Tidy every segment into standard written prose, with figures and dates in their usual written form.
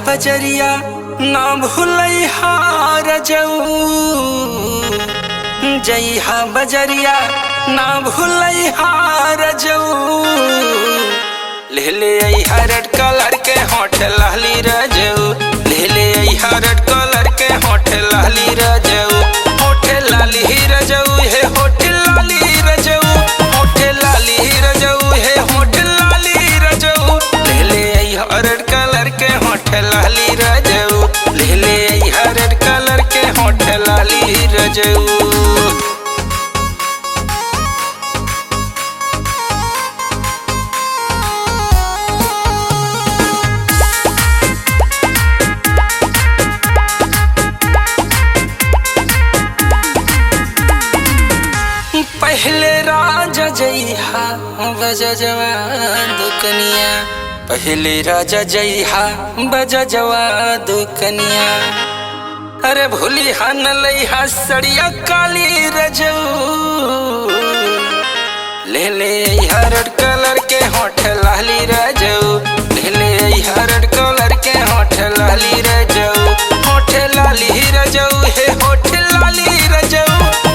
बजरिया ना भूलैहा रजऊ, जइहा बजरिया ना भूलैहा रजऊ। ले ले अइहा रेड कलर के होठ लाली रजऊ, ले ले अइहा रेड कलर के होठ लाली रजऊ। होठ लाली रजऊ है होठ लाली रजऊ, होठ लाली रजऊ है होठ लाली रजऊ। ले ले अइहा रेड कलर के होठ लाली रजऊ, ले ले अइहा रेड कलर के होठ लाली रजऊ। पहले राजा जइहा बजा जवा दुकनिया, पहले राजा जइहा बजा जवा दुकनिया। अरे भूली हन लइहा सड़िया काली रजऊ, ले ले अइहा रेड कलर के होठ लाली रजऊ, ले ले अइहा रेड कलर के होठ लाली रजऊ। होठ लाली रजऊ है होठ लाली रजऊ,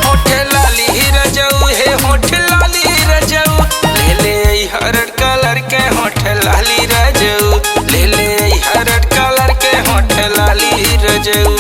होठ लाली रजऊ है होठ लाली रजऊ। ले ले अइहा रेड कलर के होठ लाली रजऊ, ले ले अइहा रेड कलर के होठ लाली रजऊ।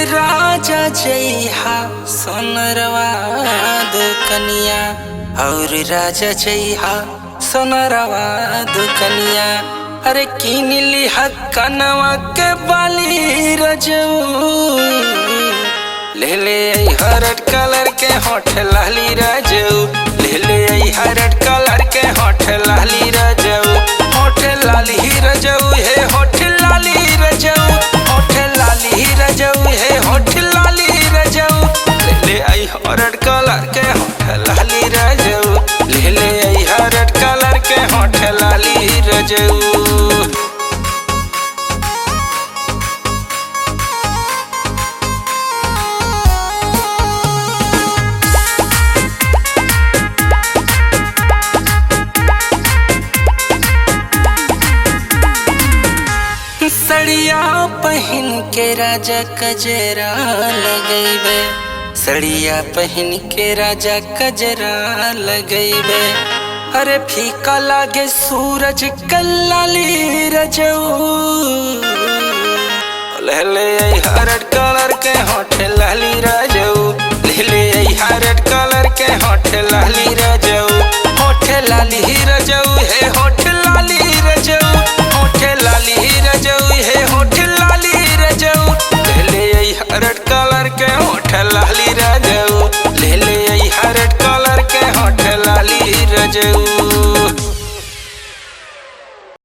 राजा जइहा सोनरवा दुकनिया, और राजा जइहा सोनरवा दुकनिया। अरे किन लिहा कनवा के बाली रजऊ, ले ले अइहा रेड कलर के होठ लाली रजऊ, ले ले अइहा रेड कलर के होठ लाली रजऊ। होठ लाली रजऊ है होठ लाली रजऊ, होठ लाली रजऊ है होठ लाली रजऊ। ले ले अइहा रेड कलर के होठ लाली रजऊ, ले ले अइहा रेड कलर के होठ लाली रजऊ। सड़िया पहन के राजा कजरा लगैबे, सड़िया पहन के राजा कजरा लगैबे। अरे फीका लागे सूरज कल्लाली रजऊ, ले ले अइहा रेड कलर के होठ लाली रजऊ, ले ले अइहा रेड कलर के होठ लाली रजऊ। होठ लाली रजऊ है होठ लाली रजऊ, होठ लाली रजऊ है होठ लाली रजऊ। ले ले अइहा रेड कलर के होठ लाली रजऊ, ले ले अइहा रेड कलर के होठ लाली रजऊ।